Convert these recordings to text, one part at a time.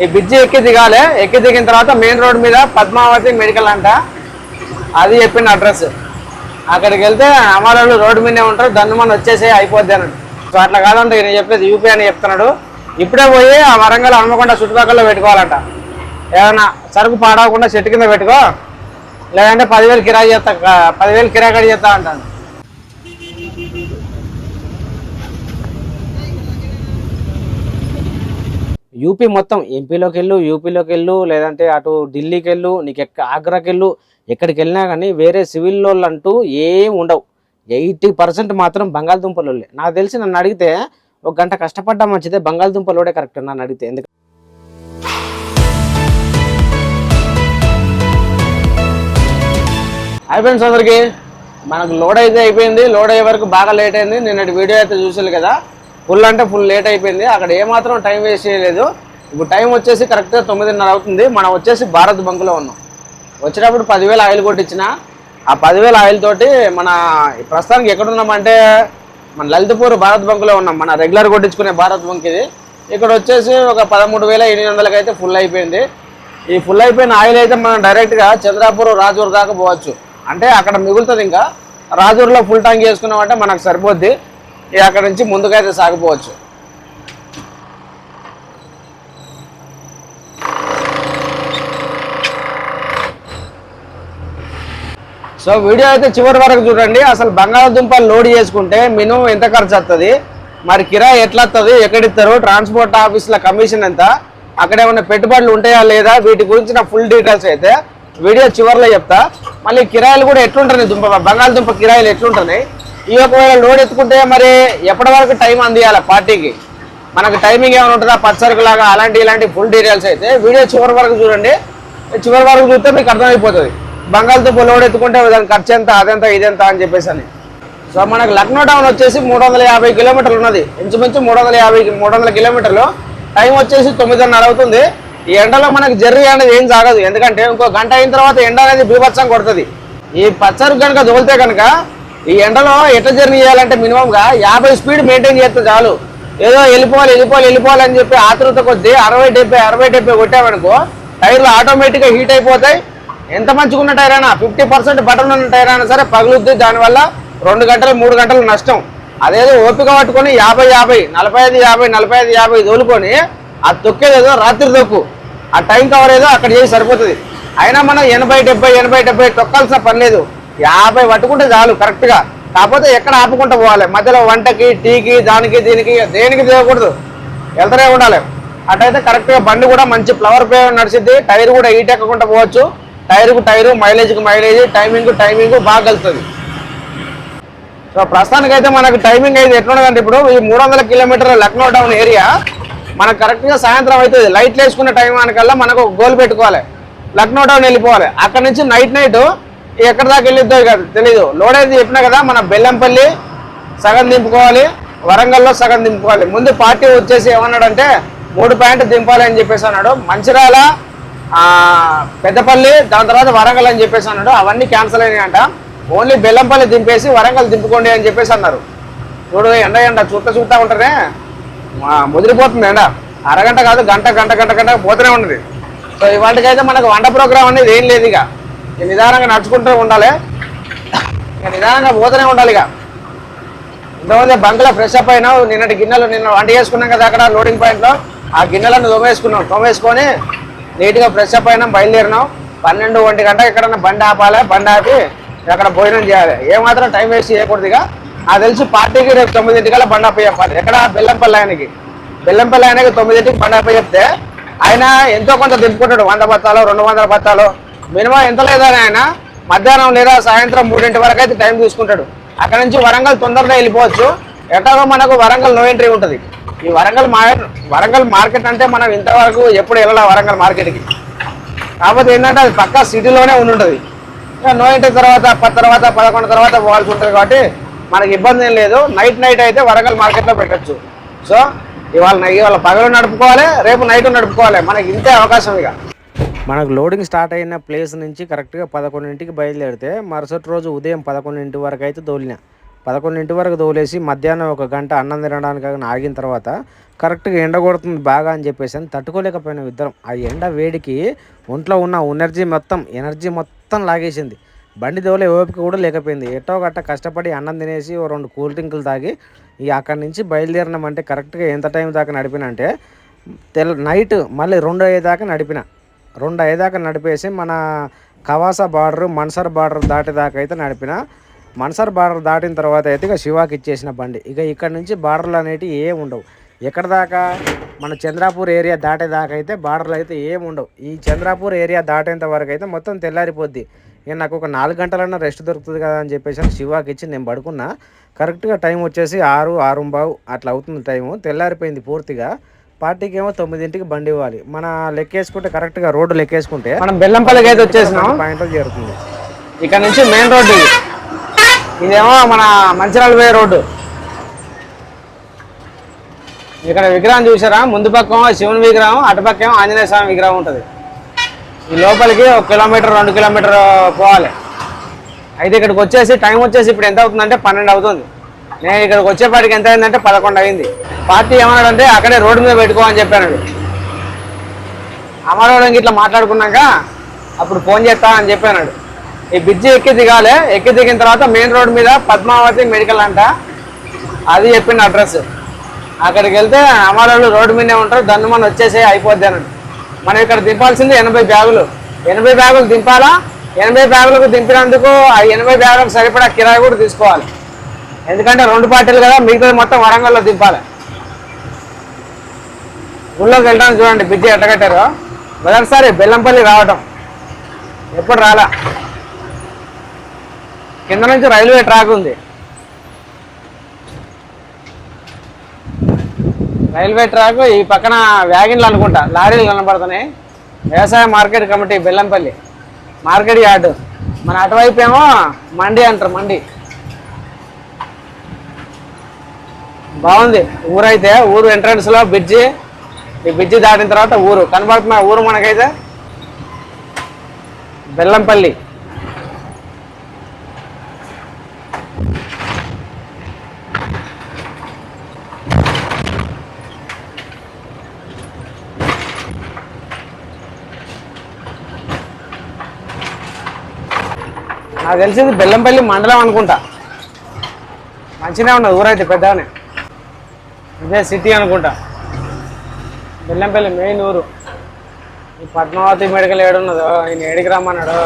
ఈ బ్రిడ్జి ఎక్కి దిగాలి. ఎక్కి దిగిన తర్వాత మెయిన్ రోడ్ మీద పద్మావతి మెడికల్ అంట, అది చెప్పిన అడ్రస్. అక్కడికి వెళ్తే అమరాలు రోడ్డు మీదే ఉంటారు, దన్నుమని వచ్చేసి అయిపోద్ది అన్నాడు. సో అట్లా కాదంట నేను చెప్పేది, యూపీ అని చెప్తున్నాడు. ఇప్పుడే పోయి ఆ వరంగల్ హన్మకొండ చుట్టుపక్కల పెట్టుకోవాలంట. ఏదైనా సరుకు పాడవకుండా చెట్టు కింద పెట్టుకో, లేదంటే 10,000 కిరాయి చేస్తా, 10,000 కిరాయి కడి చేస్తా అంటాను. యూపీ మొత్తం ఎంపీలోకి వెళ్ళు, యూపీలోకి వెళ్ళు, లేదంటే అటు ఢిల్లీకి వెళ్ళు, నీకు ఆగ్రాకి వెళ్ళు, ఎక్కడికి వెళ్ళినా కానీ వేరే సివిల్ వాళ్ళు అంటూ ఏం ఉండవు. 80% మాత్రం బంగాళదుంపలోళ్ళే. నాకు తెలిసి నన్ను అడిగితే ఒక గంట కష్టపడ్డా మంచిదే, బంగాళదుంపలోడే కరెక్ట్ నన్ను అడిగితే. ఎందుకంటే అయిపోయింది సోదరికి, మనకు లోడ్ అయితే అయిపోయింది. లోడ్ అయ్యే వరకు బాగా లేట్ అయింది. నిన్నటి వీడియో అయితే చూసారు కదా, ఫుల్ అంటే ఫుల్ లేట్ అయిపోయింది. అక్కడ ఏమాత్రం టైం వేస్ట్ చేయలేదు. ఇప్పుడు టైం వచ్చేసి కరెక్ట్గా 9:30 అవుతుంది. మనం వచ్చేసి భారత్ బంకులో ఉన్నాం. వచ్చేటప్పుడు 10,000 ఆయిల్ కొట్టించిన. ఆ 10,000 ఆయిల్ తోటి మన ప్రస్తుతానికి ఎక్కడున్నామంటే మన లలితపూర్ భారత్ బంకులో ఉన్నాం. మన రెగ్యులర్ కొట్టించుకునే భారత్ బంక్ ఇది. ఇక్కడ వచ్చేసి ఒక 13,800 అయితే ఫుల్ అయిపోయింది. ఈ ఫుల్ అయిపోయిన ఆయిల్ అయితే మనం డైరెక్ట్గా చంద్రాపూర్ రాజూర్ దాకా పోవచ్చు. అంటే అక్కడ మిగులుతుంది. ఇంకా రాజూర్లో ఫుల్ ట్యాంక్ చేసుకున్నామంటే మనకు సరిపోద్ది. అక్కడ నుంచి ముందుకైతే సాగిపోవచ్చు. సో వీడియో అయితే చివరి వరకు చూడండి. అసలు బంగాళదుంపలు లోడ్ చేసుకుంటే మినిమం ఎంత ఖర్చు వస్తుంది, మరి కిరాయి ఎట్లా వస్తుంది, ఎక్కడిస్తారు, ట్రాన్స్పోర్ట్ ఆఫీసుల కమిషన్ ఎంత, అక్కడ ఏమైనా పెట్టుబడులు ఉంటాయా లేదా, వీటి గురించి నా ఫుల్ డీటెయిల్స్ అయితే వీడియో చివరిలో చెప్తా. మళ్ళీ కిరాయిలు కూడా ఎట్లుంటున్నాయి, బంగాళదుంప కిరాయిలు ఎట్లుంటున్నాయి, ఈ ఒకవేళ లోడ్ ఎత్తుకుంటే మరి ఎప్పటి వరకు టైం అందియాలి పార్టీకి, మనకు టైమింగ్ ఏమైనా ఉంటుందా పచ్చరికి లాగా, ఇలాంటి ఫుల్ డీటెయిల్స్ అయితే వీడియో చివరి వరకు చూడండి. చివరి వరకు చూస్తే మీకు అర్థమైపోతుంది బంగాళదుంప లోడ్ ఎత్తుకుంటే దాని ఖర్చు ఎంత, అదెంత, ఇదెంత అని చెప్పేసి అని. సో మనకు లక్నో టౌన్ వచ్చేసి 350 కిలోమీటర్లు ఉన్నది. ఇంచుమించు 300 కిలోమీటర్లు. టైం వచ్చేసి 9:30 అవుతుంది. ఈ ఎండలో మనకు జర్నీ అనేది ఏం సాగదు. ఎందుకంటే ఇంకో గంట అయిన తర్వాత ఎండ అనేది బీభత్సం కొడుతుంది. ఈ పచ్చరు కనుక తోలితే కనుక ఈ ఎండలో ఎట్లా జర్నీ చేయాలంటే మినిమంగా 50 స్పీడ్ మెయింటైన్ చేస్తే చాలు. ఏదో వెళ్ళిపోవాలి అని చెప్పి ఆతృత కొద్దీ 60-70 కొట్టామనుకో టైర్లు ఆటోమేటిక్గా హీట్ అయిపోతాయి. ఎంత మంచిగా ఉన్న టైర్ అయినా 50% బటన్ ఉన్న టైర్ అయినా సరే పగులుద్ది. దానివల్ల 2 గంటలు 3 గంటలు నష్టం. అదేదో ఓపిక పట్టుకొని 50-50, 45-50 తోలుకొని ఆ తొక్కేదేదో రాత్రి తొక్కు, ఆ టైం కవర్ ఏదో అక్కడ చేసి సరిపోతుంది. అయినా మనం 80-70 తొక్కాల్సిన పని లేదు. 50 పట్టుకుంటే చాలు కరెక్ట్గా. కాకపోతే ఎక్కడ ఆపుకుంటూ పోవాలి, మధ్యలో వంటకి, టీకి, దానికి దీనికి దేనికి తీయకూడదు, వెళ్తూనే ఉండాలి. అటైతే కరెక్ట్గా బండి కూడా మంచి ఫ్లవర్ పే నడిచిద్ది. టైర్ కూడా హీట్ ఎక్కకుండా పోవచ్చు. టైరుకు టైరు, మైలేజ్కి మైలేజ్, టైమింగ్ బాగా కలుస్తుంది. సో ప్రస్తుతానికైతే మనకు టైమింగ్ అయితే ఎట్లున్నదంటే ఇప్పుడు ఈ 300 కిలోమీటర్ల లక్నో టౌన్ ఏరియా మనకు కరెక్ట్గా సాయంత్రం అవుతుంది. లైట్లు వేసుకున్న టైం అనకల్లా మనకు ఒక గోల్ పెట్టుకోవాలి, లక్నో టౌన్ వెళ్ళిపోవాలి. అక్కడ నుంచి నైట్ ఎక్కడి దాకా వెళ్ళిద్దో కాదు తెలీదు. లోడ్ అయితే చెప్పినా కదా, మన బెల్లంపల్లి సగం దింపుకోవాలి, వరంగల్లో సగం దింపుకోవాలి. ముందు పార్టీ వచ్చేసి ఏమన్నాడంటే 3 పాయింట్ దింపాలి అని చెప్పేసి అన్నాడు. మంచిర్యాల, పెద్దపల్లి, దాని తర్వాత వరంగల్ అని చెప్పేసి అన్నాడు. అవన్నీ క్యాన్సిల్ అయినాయి అంట. ఓన్లీ బెల్లంపల్లి దింపేసి వరంగల్ దింపుకోండి అని చెప్పేసి అన్నారు. చూడు ఎండ చూస్తా ఉంటారే ముదిరిపోతుంది ఎండ. అరగంట కాదు గంట పోతూనే ఉంటుంది. సో ఇవాటికైతే మనకు వంట ప్రోగ్రామ్ అనేది ఏం లేదు. ఇక నిదానంగా నడుచుకుంటూ ఉండాలి, ఇక నిదానంగా పోతూనే ఉండాలి. ఇక ఇంతమంది బంక్లో ఫ్రెష్ అప్ అయినావు. నిన్న వంట చేసుకున్నాం కదా అక్కడ లోడింగ్ పాయింట్లో, ఆ గిన్నెలను తోమేసుకొని నీట్గా ఫ్రెష్ అప్ అయినా బయలుదేరినాం. 12-1 గంట ఎక్కడన్నా బండి ఆపాలి, బండి ఆపి అక్కడ భోజనం చేయాలి. ఏమాత్రం టైం వేస్ట్ చేయకూడదు. ఇక నాకు తెలిసి పార్టీకి రేపు 9 బండి ఆపి చెప్పాలి. ఎక్కడ బెల్లంపల్లి ఆయనకి 9 బండి ఆపి చెప్తే ఆయన ఎంతో కొంత దింపుకుంటాడు. 100 బత్తాలు, 200 బత్తాలు మినిమం ఎంత లేదని ఆయన మధ్యాహ్నం లేదా సాయంత్రం 3 వరకు అయితే టైం తీసుకుంటాడు. అక్కడ నుంచి వరంగల్ తొందరగా వెళ్ళిపోవచ్చు. ఎట్లాగో మనకు వరంగల్ నో ఎంట్రీ ఉంటుంది. ఈ వరంగల్ మార్కెట్ అంటే మనం ఇంతవరకు ఎప్పుడు వెళ్ళాలి వరంగల్ మార్కెట్కి. కాకపోతే ఏంటంటే అది పక్కా సిటీలోనే ఉంటుంది. నో ఎంట్రీ తర్వాత 11 తర్వాత పోవాల్సి ఉంటుంది. కాబట్టి మనకి ఇబ్బంది ఏం లేదు. నైట్ అయితే వరంగల్ మార్కెట్లో పెట్టచ్చు. సో ఇవాళ పగలు నడుపుకోవాలి, రేపు నైట్ నడుపుకోవాలి. మనకి ఇంతే అవకాశం. ఇక మనకు లోడింగ్ స్టార్ట్ అయిన ప్లేస్ నుంచి కరెక్ట్గా 11కి బయలుదేరితే మరుసటి రోజు ఉదయం 11 వరకు అయితే తోలిన. 11 వరకు తోలేసి మధ్యాహ్నం 1 గంట అన్నం తినడానికి ఆగిన తర్వాత కరెక్ట్గా ఎండ కొడుతుంది బాగా అని చెప్పేసి అని తట్టుకోలేకపోయినాం ఇద్దరం. ఆ ఎండ వేడికి ఒంట్లో ఉన్న ఎనర్జీ మొత్తం లాగేసింది. బండి దోలే ఓపిక కూడా లేకపోయింది. ఎటో గట్ట కష్టపడి అన్నం తినేసి ఓ 2 కూల్ డ్రింకులు తాగి ఇక అక్కడి నుంచి బయలుదేరినామంటే కరెక్ట్గా ఎంత టైం దాకా నడిపినంటే నైట్ మళ్ళీ 2 అయ్యేదాకా నడిపిన. 2 అయ్యేదాకా నడిపేసి మన కవాసా బార్డర్ మన్సర్ బార్డర్ దాటేదాకా అయితే నడిపిన. మన్సర్ బార్డర్ దాటిన తర్వాత అయితే ఇక శివాకి ఇచ్చేసిన బండి. ఇక ఇక్కడ నుంచి బార్డర్లు అనేటివి ఏమి ఉండవు. ఎక్కడ దాకా మన చంద్రాపూర్ ఏరియా దాటేదాకా అయితే బార్డర్లు అయితే ఏమి ఉండవు. ఈ చంద్రాపూర్ ఏరియా దాటేంత వరకు అయితే మొత్తం తెల్లారిపోద్ది. ఇక నాకు ఒక 4 గంటలన్నా రెస్ట్ దొరుకుతుంది కదా అని చెప్పేసి శివాకి ఇచ్చి నేను పడుకున్నా. కరెక్ట్గా టైం వచ్చేసి 6-6:15 అట్లా అవుతుంది టైము. తెల్లారిపోయింది పూర్తిగా. పార్టీకి ఏమో 9ంటికి బండి ఇవ్వాలి. మన లెక్కేసుకుంటే కరెక్ట్గా రోడ్డు లెక్కేసుకుంటే మనం బెల్లంపల్లికి అయితే వచ్చేసినాం. పాయింట్లో చేరుతుంది. ఇక్కడ నుంచి మెయిన్ రోడ్డు ఇదేమో మన మంచిర్యాల పోయే రోడ్డు. ఇక్కడ విగ్రహం చూసారా? ముందు పక్క శివుని విగ్రహం, అటుపక్క ఏమో ఆంజనేయ స్వామి విగ్రహం ఉంటుంది. ఈ లోపలికి 1 కిలోమీటర్ 2 కిలోమీటర్ పోవాలి. అయితే ఇక్కడికి వచ్చేసి టైం వచ్చేసి ఇప్పుడు ఎంత అవుతుందంటే 12 అవుతుంది. నేను ఇక్కడికి వచ్చేపాటికి ఎంత అయిందంటే 11 అయింది. పార్టీ ఏమన్నాడంటే అక్కడే రోడ్డు మీద పెట్టుకో అని చెప్పాను. అమరవాళ్ళకి ఇట్లా మాట్లాడుకున్నాక అప్పుడు ఫోన్ చేస్తా అని చెప్పాడు. ఈ బ్రిడ్జి ఎక్కి దిగాలి. ఎక్కి దిగిన తర్వాత మెయిన్ రోడ్ మీద పద్మావతి మెడికల్ అంట, అది చెప్పింది అడ్రస్. అక్కడికి వెళ్తే అమరవాళ్ళు రోడ్డు మీదే ఉంటారు, దన్నుమని వచ్చేసే అయిపోద్ది అన్నాడు. మనం ఇక్కడ దింపాల్సింది 80 బ్యాగులు. 80 బ్యాగులు దింపాలా. 80 బ్యాగులకు దింపినందుకు ఆ 80 బ్యాగులకు సరిపడా కిరాయి కూడా తీసుకోవాలి. ఎందుకంటే 2 పార్టీలు కదా, మిగతాది మొత్తం వరంగల్లో దింపాలి. ఊళ్ళోకి వెళ్ళడానికి చూడండి బ్రిడ్జి ఎట్ట కట్టారో. మొదటిసారి బెల్లంపల్లి రావటం, ఎప్పుడు రాలా. కింద నుంచి రైల్వే ట్రాక్ ఉంది. రైల్వే ట్రాక్ ఈ పక్కన వ్యాగిన్లు అనుకుంటా, లారీలు కనబడుతున్నాయి. వ్యవసాయ market committee Bellampalli market yard. మన అటువైపు ఏమో మండి అంటారు, మండి. బాగుంది ఊరైతే. ఊరు ఎంట్రన్స్ లో బ్రిడ్జి, ఈ బ్రిడ్జి దాటిన తర్వాత ఊరు కనబడుతున్న ఊరు మనకైతే బెల్లంపల్లి. నాకు తెలిసింది బెల్లంపల్లి మండలం అనుకుంటా. మంచిగా ఉన్నది ఊరైతే, పెద్దగానే. ఇదే సిటీ అనుకుంటా. బెల్లంపల్లి మెయిన్ ఊరు. ఈ పద్మావతి మెడికల్ ఏడున్నదో, ఈయన ఏడికి రమ్మన్నాడు.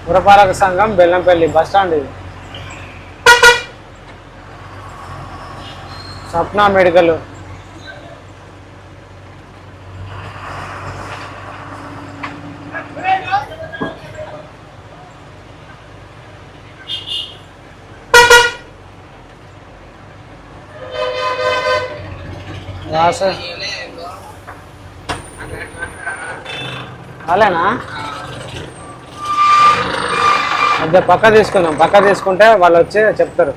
పురపాలక సంఘం బెల్లంపల్లి బస్ స్టాండ్ ఇది. స్వప్న మెడికల్. అలానా అదే పక్క తీసుకుందాం. పక్క తీసుకుంటే వాళ్ళు వచ్చి చెప్తారు.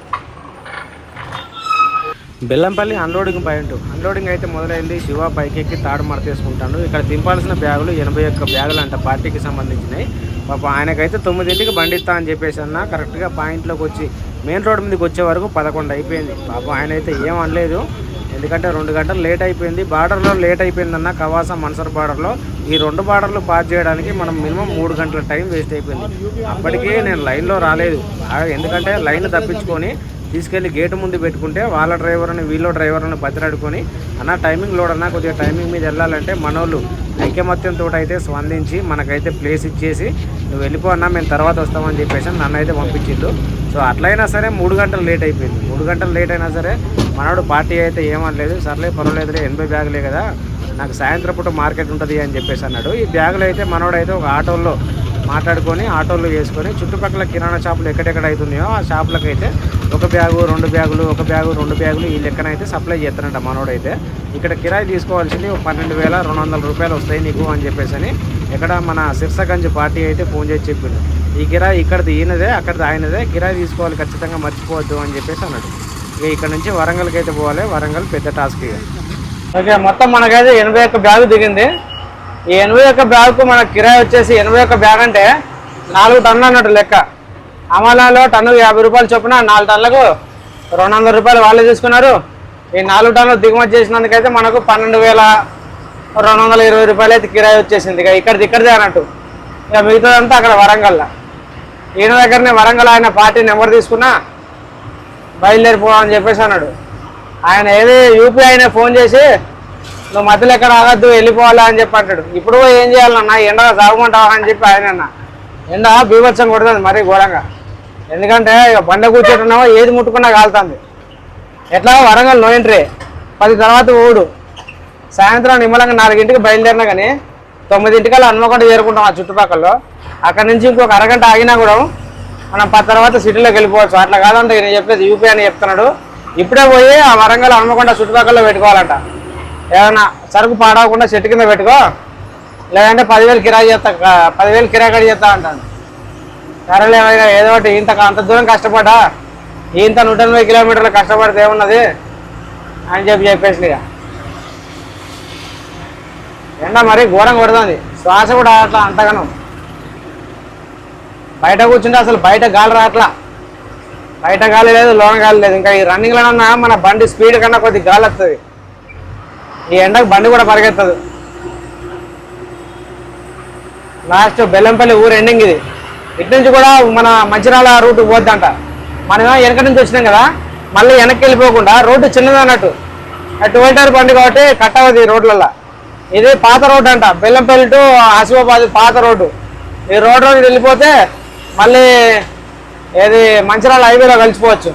Bellampalli unloading point. అన్లోడింగ్ అయితే మొదలైంది. శివ పైకెక్కి తాడు మడతేసుకుంటాడు. ఇక్కడ దింపాల్సిన బ్యాగులు 81 బ్యాగులు అంట, పార్టీకి సంబంధించినవి. పాప ఆయనకైతే 9ంటికి బండి ఇస్తా అని చెప్పేసి అన్న. కరెక్ట్గా పాయింట్లోకి వచ్చి మెయిన్ రోడ్ మీదకి వచ్చే వరకు 11 అయిపోయింది. పాప ఆయన అయితే ఏం అనలేదు, ఎందుకంటే 2 గంటలు లేట్ అయిపోయింది. బార్డర్లో లేట్ అయిపోయిందన్న, కవాసా మన్సర్ బార్డర్లో. ఈ 2 బార్డర్లు పాస్ చేయడానికి మనం మినిమం 3 గంటల టైం వేస్ట్ అయిపోయింది. అప్పటికే నేను లైన్లో రాలేదు, ఎందుకంటే లైన్ తప్పించుకొని తీసుకెళ్ళి గేటు ముందు పెట్టుకుంటే వాళ్ళ డ్రైవర్ని వీళ్ళ డ్రైవర్ని బతిరాడుకొని అన్న టైమింగ్ లోడ్ అన్న, కొద్దిగా టైమింగ్ మీద వెళ్ళాలంటే మనోళ్ళు ఐకమత్యంతో అయితే స్పందించి మనకైతే ప్లేస్ ఇచ్చేసి నువ్వు వెళ్ళిపో అన్నా, మేము తర్వాత వస్తామని చెప్పేసి నన్ను అయితే పంపించిండు. సో అట్లయినా సరే 3 గంటలు లేట్ అయిపోయింది. 3 గంటలు లేట్ అయినా సరే మనోడు పార్టీ అయితే ఏమనలేదు. సర్లే పర్వాలేదులే, 80 బ్యాగులే కదా, నాకు సాయంత్రం పూట మార్కెట్ ఉంటుంది అని చెప్పేసి అన్నాడు. ఈ బ్యాగులు అయితే మనోడైతే ఒక ఆటోల్లో మాట్లాడుకొని ఆటోలు వేసుకొని చుట్టుపక్కల కిరాణా షాపులు ఎక్కడెక్కడ అవుతున్నాయో ఆ షాపులకు అయితే 1 బ్యాగు 2 బ్యాగులు 1 బ్యాగు 2 బ్యాగులు ఈ లెక్కనైతే సప్లై చేస్తానంట మనోడైతే. ఇక్కడ కిరాయి తీసుకోవాల్సింది 12,200 రూపాయలు వస్తాయి నీకు అని చెప్పేసి అని ఇక్కడ మన సిర్సగంజ్ పార్టీ అయితే ఫోన్ చేసి చెప్పిండు. ఈ కిరాయి ఇక్కడిది ఈయనదే, అక్కడిది ఆయనదే, కిరాయి తీసుకోవాలి ఖచ్చితంగా, మర్చిపోవద్దు అని చెప్పేసి అన్నాడు. ఇక ఇక్కడ నుంచి వరంగల్కి అయితే పోవాలి. వరంగల్ పెద్ద టాస్క్. ఇక ఓకే, మొత్తం మనకైతే 81 బ్యాగు దిగింది. ఈ 81 బ్యాగుకు మన కిరాయి వచ్చేసి 81 బ్యాగ్ అంటే 4 టన్నులు అన్నట్టు లెక్క. అమలాలో టన్నుకు 50 రూపాయలు చొప్పున 4 టన్నులకు 200 రూపాయలు వాళ్ళే తీసుకున్నారు. ఈ 4 టన్నులు దిగుమతి చేసినందుకైతే మనకు 12,220 రూపాయలు అయితే కిరాయి వచ్చేసింది. ఇక ఇక్కడిదే అన్నట్టు. ఇక మిగతాదంతా అక్కడ వరంగల్లో ఈయన దగ్గరనే వరంగల్ ఆయన పార్టీ నెంబర్ తీసుకున్నా బయలుదేరిపోవాలని చెప్పేసి అన్నాడు. ఆయన ఏది యూపీ ఆయన ఫోన్ చేసి నువ్వు మధ్యలో ఎక్కడ ఆగద్దు వెళ్ళిపోవాలా అని చెప్పి అంటాడు. ఇప్పుడు ఏం చేయాలన్నా ఎండగా సాగమంటావా అని చెప్పి ఆయన అన్న. ఎండ బీభత్సం కొడుతుంది మరీ ఘోరంగా. ఎందుకంటే ఇక బండ కూర్చోటున్నావో ఏది ముట్టుకున్నా కాలుతుంది. ఎట్లా వరంగల్ నో ఎంట్రీ 10 తర్వాత ఊడు. సాయంత్రం నిమ్మలంగా 4ంటికి బయలుదేరినా కానీ 9ంటికల్లా హన్మకొండ చేరుకుంటాం ఆ చుట్టుపక్కల. అక్కడ నుంచి ఇంకొక అరగంట ఆగినా కూడా మనం 10 తర్వాత సిటీలోకి వెళ్ళిపోవచ్చు. అట్లా కాదంటే నేను చెప్పేది యూపీ అని చెప్తున్నాడు. ఇప్పుడే పోయి ఆ వరంగల్ హన్మకొండ చుట్టుపక్కల పెట్టుకోవాలంట. ఏమన్నా సరుకు పాడవకుండా చెట్టు కింద పెట్టుకో, లేదంటే 10,000 కిరాయి చేస్తా, 10,000 కిరాయి కడి చేస్తా అంటాను. సరేలే ఏదో ఒకటి అంత దూరం కష్టపడ్డా 180 కిలోమీటర్లు కష్టపడితే ఏమున్నది అని చెప్పేసి ఇక ఎండ మరీ ఘోరంగా కొడుతుంది. శ్వాస కూడా అట్లా అంతగానం. బయట కూర్చుంటే అసలు బయట గాలి రాట్లా. బయట గాలి లేదు, లోన గాలి లేదు. ఇంకా ఈ రన్నింగ్లోనన్నా మన బండి స్పీడ్ కన్నా కొద్దిగా గాలి వస్తుంది. ఈ ఎండకు బండి కూడా పరిగెత్తదు. లాస్ట్ బెల్లంపల్లి ఊరు ఎండింగ్ ఇది. ఇటు నుంచి కూడా మన మంచిర్యాల రూట్ పోద్దంట. మనం వెనక నుంచి వచ్చినాం కదా, మళ్ళీ వెనక్కి వెళ్ళిపోకుండా రోడ్డు చిన్నది అన్నట్టు. 12 టైర్ బండి కాబట్టి కట్ అవ్వదు ఈ రోడ్లలో. ఇది పాత రోడ్డు అంట, బెల్లంపల్లి టు ఆసిఫాబాద్ పాత రోడ్డు. ఈ రోడ్డు వెళ్ళిపోతే మళ్ళీ ఏది మంచిర్యాల హైవేలో కలిసిపోవచ్చు.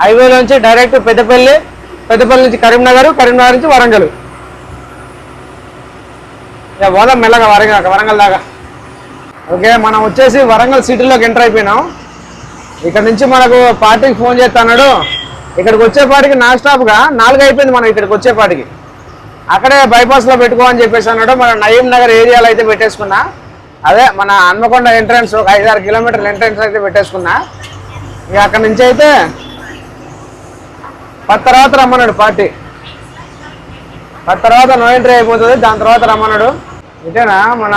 హైవేలో నుంచి డైరెక్ట్ పెద్దపల్లి నుంచి కరీంనగర్ నుంచి వరంగల్. ఇక పోదాం మెల్లగా వరంగల్ దాకా. ఓకే, మనం వచ్చేసి వరంగల్ సిటీలోకి ఎంటర్ అయిపోయినాం. ఇక్కడ నుంచి మనకు పార్టీకి ఫోన్ చేస్తున్నాడు. ఇక్కడికి వచ్చేపాటికి నాన్ స్టాప్గా 4 అయిపోయింది. మనం ఇక్కడికి వచ్చేపాటికి అక్కడే బైపాస్లో పెట్టుకో అని చెప్పేసి అన్నాడు. మన నయీం నగర్ ఏరియాలో అయితే పెట్టేసుకున్నా. అదే మన హన్మకొండ ఎంట్రన్స్ ఒక 5-6 కిలోమీటర్ల ఎంట్రన్స్ అయితే పెట్టేసుకున్నా. ఇక అక్కడి నుంచి అయితే 10 తర్వాత రమ్మన్నాడు పార్టీ. 10 తర్వాత నో ఎంట్రీ అయిపోతుంది. దాని తర్వాత రమ్మన్నాడు. ఇదేనా మన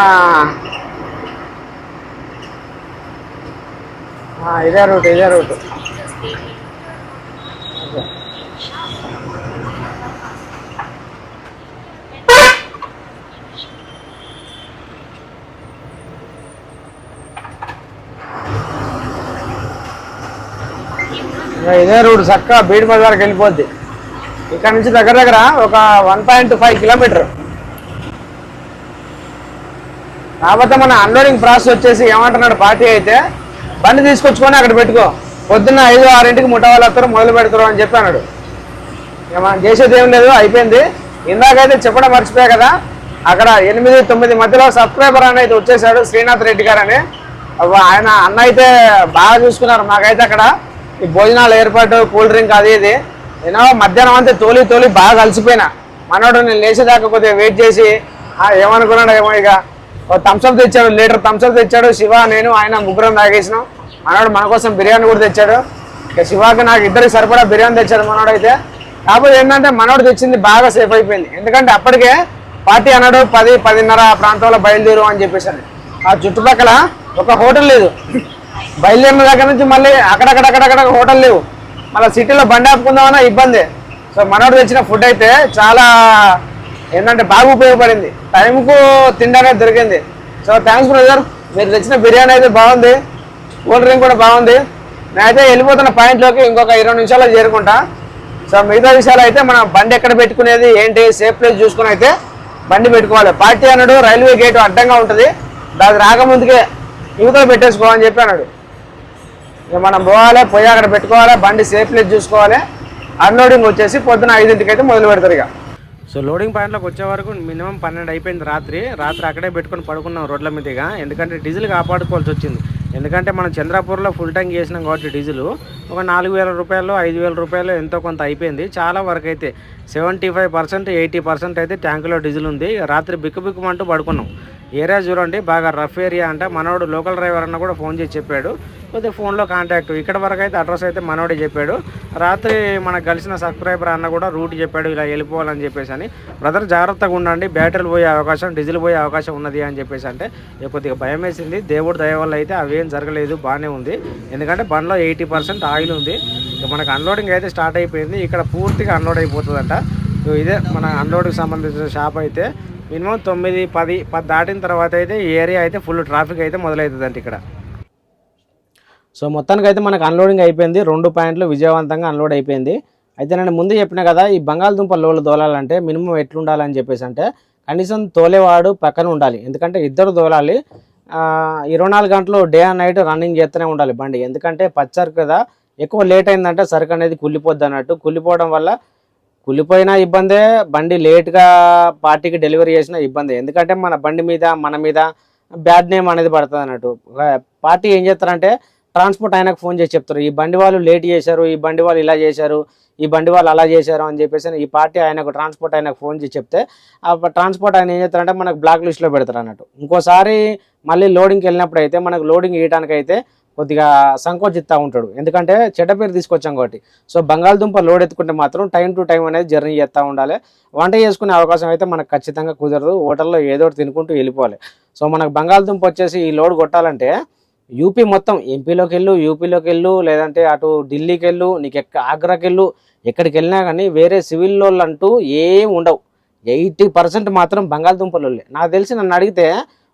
ఇదే రూట్. ఇదే రూట్ చక్కగా బీడ్ బజార్కి వెళ్ళిపోద్ది. ఇక్కడ నుంచి దగ్గర ఒక 1.5 కిలోమీటర్. కాకపోతే మన అన్లోడింగ్ ప్రాసెస్ వచ్చేసి ఏమంటున్నాడు పార్టీ అయితే, బండి తీసుకొచ్చుకొని అక్కడ పెట్టుకో, పొద్దున్న 5-6ంటికి ముఠా వాళ్ళు వస్తారు, మొదలు పెడతారు అని చెప్పి అన్నాడు. ఇక మనం చేసేది ఏం లేదు, అయిపోయింది. ఇందాకైతే చెప్పడం మర్చిపోయా కదా, అక్కడ 8-9 మధ్యలో సబ్స్క్రైబర్ అని అయితే వచ్చేసాడు, శ్రీనాథ్ రెడ్డి గారు అని. ఆయన అన్న అయితే బాగా చూసుకున్నారు. మాకైతే అక్కడ ఈ భోజనాల ఏర్పాటు, కూల్ డ్రింక్ అది ఇది నేను మధ్యాహ్నం అంతా తోలి బాగా అలసిపోయినా. మనోడు నేను లేచేదాకా కొద్దిగా వెయిట్ చేసి ఏమనుకున్నాడు ఏమో, ఇక థమ్స్అప్ తెచ్చాడు, లీటర్ థమ్స్అప్ తెచ్చాడు. శివ నేను ఆయన ముగ్గురం తాగేసినాం. మనోడు మన కోసం బిర్యానీ కూడా తెచ్చాడు. ఇక శివాకి నాకు ఇద్దరికి సరిపడా బిర్యానీ తెచ్చాడు మనోడు అయితే. కాకపోతే ఏంటంటే మనోడు తెచ్చింది బాగా సేఫ్ అయిపోయింది. ఎందుకంటే అప్పటికే పార్టీ అన్నాడు 10-10:30 ప్రాంతంలో బయలుదేరు అని చెప్పేసాను. ఆ చుట్టుపక్కల ఒక హోటల్ లేదు. బయలుదేరిన దగ్గర నుంచి మళ్ళీ అక్కడక్కడ హోటల్ లేవు. మళ్ళీ సిటీలో బండి ఆపుకుందామన్నా ఇబ్బంది. సో మనోడు తెచ్చిన ఫుడ్ అయితే చాలా ఏంటంటే బాగా ఉపయోగపడింది. టైంకు తినడానికి దొరికింది. సో థ్యాంక్స్ బ్రదర్, మీరు తెచ్చిన బిర్యానీ అయితే బాగుంది, కూల్ డ్రింక్ కూడా బాగుంది. నేనైతే వెళ్ళిపోతున్న పాయింట్లోకి ఇంకొక 20 నిమిషాల్లో చేరుకుంటా. సో మిగతా విషయాలు అయితే మనం బండి ఎక్కడ పెట్టుకునేది ఏంటి సేఫ్ ప్లేస్ చూసుకుని అయితే బండి పెట్టుకోవాలి. పార్టీ అన్నాడు రైల్వే గేటు అడ్డంగా ఉంటుంది, దాని రాకముందుకే యువతలు పెట్టేసుకోవాలని చెప్పి అన్నాడు. ఇక మనం పోయి అక్కడ పెట్టుకోవాలి, బండి సేఫ్ ప్లేస్ చూసుకోవాలి. అన్లోడింగ్ వచ్చేసి పొద్దున 5ంటికి అయితే మొదలు పెడతారు. ఇక సో లోడింగ్ పాయింట్లోకి వచ్చే వరకు మినిమం 12 అయిపోయింది. రాత్రి అక్కడే పెట్టుకొని పడుకున్నాం రోడ్ల మీదుగా. ఎందుకంటే డీజిల్ కాపాడుకోవాల్సి వచ్చింది. ఎందుకంటే మనం చంద్రాపూర్లో ఫుల్ ట్యాంక్ చేసినాం కాబట్టి డీజిల్ ఒక 4,000 రూపాయలు 5,000 రూపాయలు ఎంతో కొంత అయిపోయింది. చాలా వరకు అయితే 75% 80% అయితే ట్యాంకులో డీజిల్ ఉంది. రాత్రి బిక్కుబిక్కుమంటూ పడుకున్నాం. ఏరియా చూడండి బాగా రఫ్ ఏరియా అంట. మనోడు లోకల్ డ్రైవర్ అన్న కూడా ఫోన్ చేసి చెప్పాడు. కొద్దిగా ఫోన్లో కాంటాక్ట్ ఇక్కడ వరకు అయితే అడ్రస్ అయితే మనోడే చెప్పాడు. రాత్రి మనకు కలిసిన సబ్స్క్రైబర్ అన్న కూడా రూట్ చెప్పాడు, ఇలా వెళ్ళిపోవాలని చెప్పేసి అని. బ్రదర్ జాగ్రత్తగా ఉండండి, బ్యాటరీలు పోయే అవకాశం, డీజిల్ పోయే అవకాశం ఉన్నది అని చెప్పేసి అంటే కొద్దిగా భయం వేసింది. దేవుడు దయ వల్ల అయితే అవేం జరగలేదు, బాగానే ఉంది. ఎందుకంటే బండ్లో 80% ఆయిల్ ఉంది. ఇక మనకు అన్లోడింగ్ అయితే స్టార్ట్ అయిపోయింది. ఇక్కడ పూర్తిగా అన్లోడ్ అయిపోతుందంట. ఇదే మన అన్లోడ్కి సంబంధించిన షాప్ అయితే మినిమం 9-10 దాటిన తర్వాత అయితే ఈ ఏరియా అయితే ఫుల్ ట్రాఫిక్ అయితే మొదలవుతుందంట ఇక్కడ. సో మొత్తానికి అయితే మనకు అన్లోడింగ్ అయిపోయింది. 2 పాయింట్లు విజయవంతంగా అన్లోడ్ అయిపోయింది. అయితే నేను ముందు చెప్పిన కదా, ఈ బంగాళదుంప లోడ్లు తోలాలంటే మినిమం ఎట్లుండాలని చెప్పేసి అంటే కనీసం తోలేవాడు పక్కన ఉండాలి. ఎందుకంటే ఇద్దరు తోలాలి. 24 గంటలు డే అండ్ నైట్ రన్నింగ్ చేస్తూనే ఉండాలి బండి. ఎందుకంటే పచ్చరికి కదా, ఎక్కువ లేట్ అయిందంటే సరుకు అనేది కుళ్ళిపోద్ది అన్నట్టు. కుళ్ళిపోవడం వల్ల కుళ్ళిపోయినా ఇబ్బందే, బండి లేట్గా పార్టీకి డెలివరీ చేసినా ఇబ్బంది. ఎందుకంటే మన బండి మీద మన మీద బ్యాడ్ నేమ్ అనేది పడుతుంది అన్నట్టు. పార్టీ ఏం చేస్తారంటే ట్రాన్స్పోర్ట్ ఆయనకు ఫోన్ చేసి చెప్తారు, ఈ బండి వాళ్ళు లేట్ చేశారు, ఈ బండి వాళ్ళు ఇలా చేశారు, ఈ బండి వాళ్ళు అలా చేశారు అని చెప్పేసి ఈ పార్టీ ఆయనకు ట్రాన్స్పోర్ట్ ఆయనకు ఫోన్ చేసి చెప్తే ఆ ట్రాన్స్పోర్ట్ ఆయన ఏం చేస్తారంటే మనకు బ్లాక్ లిస్ట్లో పెడతారు అన్నట్టు. ఇంకోసారి మళ్ళీ లోడింగ్కి వెళ్ళినప్పుడు అయితే మనకు లోడింగ్ వేయడానికి అయితే కొద్దిగా సంకోచిస్తూ ఉంటాడు. ఎందుకంటే చెడ్డ పేరు తీసుకొచ్చాం కాబట్టి. సో బంగాళదుంప లోడ్ ఎత్తుకుంటే మాత్రం టైం టు టైం అనేది జర్నీ చేస్తూ ఉండాలి. వంట చేసుకునే అవకాశం అయితే మనకు ఖచ్చితంగా కుదరదు. హోటల్లో ఏదో ఒకటి తినుకుంటూ వెళ్ళిపోవాలి. సో మనకు బంగాళదుంప వచ్చేసి ఈ లోడ్ కొట్టాలంటే యూపీ మొత్తం, ఎంపీలోకి వెళ్ళు, యూపీలోకి వెళ్ళు, లేదంటే అటు ఢిల్లీకి వెళ్ళు, నీకు ఆగ్రాకి వెళ్ళు, ఎక్కడికి వెళ్ళినా కానీ వేరే సివిల్ లోళ్ళు అంటూ ఏం ఉండవు. 80% మాత్రం బంగాళదుంపలోళ్ళే. నాకు తెలిసి నన్ను అడిగితే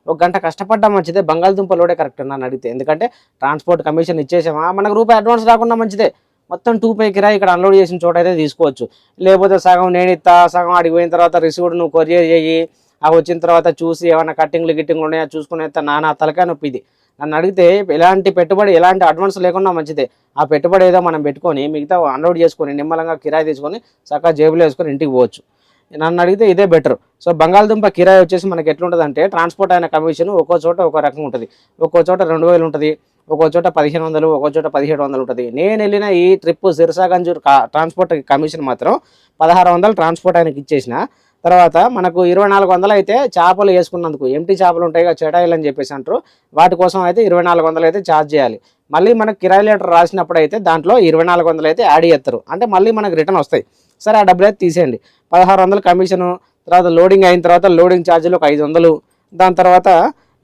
1 గంట కష్టపడ్డా మంచిదే, బంగాళదుంపలోడే కరెక్ట్ నన్ను అడిగితే. ఎందుకంటే ట్రాన్స్పోర్ట్ కమిషన్ ఇచ్చేసామా, మనకు రూపాయి అడ్వాన్స్ రాకుండా మంచిదే. మొత్తం 2 పై కిరాయి ఇక్కడ అన్లోడ్ చేసిన చోట అయితే తీసుకోవచ్చు. లేకపోతే సగం నేను ఇస్తా, సగం అడిగి పోయిన తర్వాత రిసీవ్డ్ నువ్వు కొరియర్ చేయి, అవి వచ్చిన తర్వాత చూసి ఏమైనా కట్టింగ్లు ఉన్నాయా చూసుకునే నానా తలకాయ నొప్పి ఇది. నన్ను అడిగితే ఎలాంటి పెట్టుబడి, ఎలాంటి అడ్వాన్స్ లేకుండా మంచిదే. ఆ పెట్టుబడి ఏదో మనం పెట్టుకొని మిగతా అన్లోడ్ చేసుకొని నిమ్మలంగా కిరాయి తీసుకొని చక్కగా జేబులో వేసుకొని ఇంటికి పోవచ్చు. నన్ను అడిగితే ఇదే బెటర్. సో బంగాళదుంప కిరాయి వచ్చేసి మనకి ఎట్లుంటుంది అంటే ట్రాన్స్పోర్ట్ అయిన కమిషన్ ఒక్కో చోట ఒక్కో రకంగా ఉంటుంది. ఒక్కో చోట 2000 ఉంటుంది, ఒక్కో చోట 1500, ఒక్కో చోట 1700 ఉంటుంది. నేను వెళ్ళిన ఈ ట్రిప్ సిరసాగంజ్ ట్రాన్స్పోర్ట్ కమిషన్ మాత్రం 1600 ట్రాన్స్పోర్ట్ ఆయనకి ఇచ్చేసిన తర్వాత మనకు 2400 అయితే చేపలు వేసుకున్నందుకు, ఎంటీ చేపలు ఉంటాయి కదా చెటాయిలు అని చెప్పేసి అంటారు, వాటి కోసం అయితే 2400 అయితే ఛార్జ్ చేయాలి. మళ్ళీ మనకు కిరాయి లెటర్ రాసినప్పుడు అయితే దాంట్లో 2400 అయితే యాడ్ చేస్తారు. అంటే మళ్ళీ మనకు రిటర్న్ వస్తాయి. సరే ఆ డబ్బులు అయితే తీసేయండి. 1600 కమిషను, తర్వాత లోడింగ్ అయిన తర్వాత లోడింగ్ ఛార్జీలు ఒక 500, దాని తర్వాత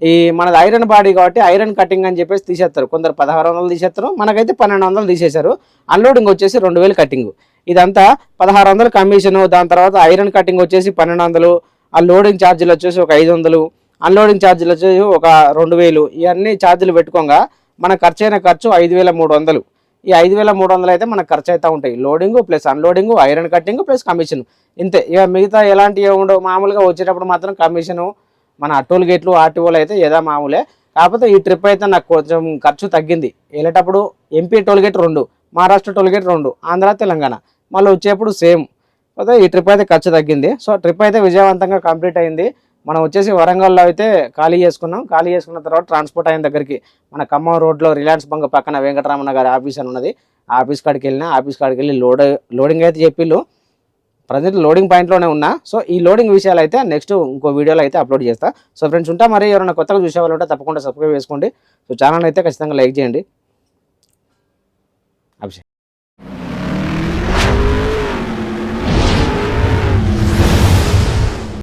ఈ మనది ఐరన్ బాడీ కాబట్టి ఐరన్ కటింగ్ అని చెప్పేసి తీసేస్తారు. కొందరు 1600 తీసేస్తారు, మనకైతే 1200 తీసేశారు. అన్లోడింగ్ వచ్చేసి 2000 కటింగ్. ఇదంతా 1600 కమిషను, దాని తర్వాత ఐరన్ కటింగ్ వచ్చేసి 1200, ఆ లోడింగ్ ఛార్జీలు వచ్చేసి ఒక 500, అన్లోడింగ్ ఛార్జీలు వచ్చేసి ఒక 2000. ఇవన్నీ ఛార్జీలు పెట్టుకోగా మనకు ఖర్చు అయిన ఖర్చు 5300. ఈ 5300 అయితే మనకు ఖర్చు అవుతూ ఉంటాయి. Loading plus unloading, iron cutting plus commission, ఇంతే. ఇక మిగతా ఎలాంటివి ఉండవు. మామూలుగా వచ్చేటప్పుడు మాత్రం కమిషను, మన టోల్ గేట్లు, ఆర్టీఓలు అయితే ఏదో మామూలే. కాకపోతే ఈ ట్రిప్ అయితే నాకు కొంచెం ఖర్చు తగ్గింది. వెళ్ళేటప్పుడు MP toll gate 2, Maharashtra toll gate 2, Andhra Telangana, మళ్ళీ వచ్చేప్పుడు సేమ్. అయితే ఈ ట్రిప్ అయితే ఖర్చు తగ్గింది. సో ట్రిప్ అయితే విజయవంతంగా కంప్లీట్ అయింది. మనం వచ్చేసి వరంగల్లో అయితే ఖాళీ చేసుకున్నాం. ఖాళీ చేసుకున్న తర్వాత ట్రాన్స్పోర్ట్ అయిన దగ్గరికి మన ఖమ్మం రోడ్లో రిలయన్స్ బంక్ పక్కన వెంకటరమణ గారి ఆఫీస్ అని ఉన్నది. ఆ ఆఫీస్ కాడికి వెళ్ళినా, ఆఫీస్ కాడికి వెళ్ళి లోడింగ్ అయితే చెప్పిళ్ళు. ప్రజెంట్ లోడింగ్ పాయింట్లోనే ఉన్నా. సో ఈ లోడింగ్ విషయాలు అయితే నెక్స్ట్ ఇంకో వీడియోలో అయితే అప్లోడ్ చేస్తా. సో ఫ్రెండ్స్ ఉంటా. మరి ఎవరైనా కొత్తగా చూసే వాళ్ళు ఉంటే తప్పకుండా సబ్స్క్రైబ్ చేసుకోండి. సో ఛానల్ అయితే ఖచ్చితంగా లైక్ చేయండి.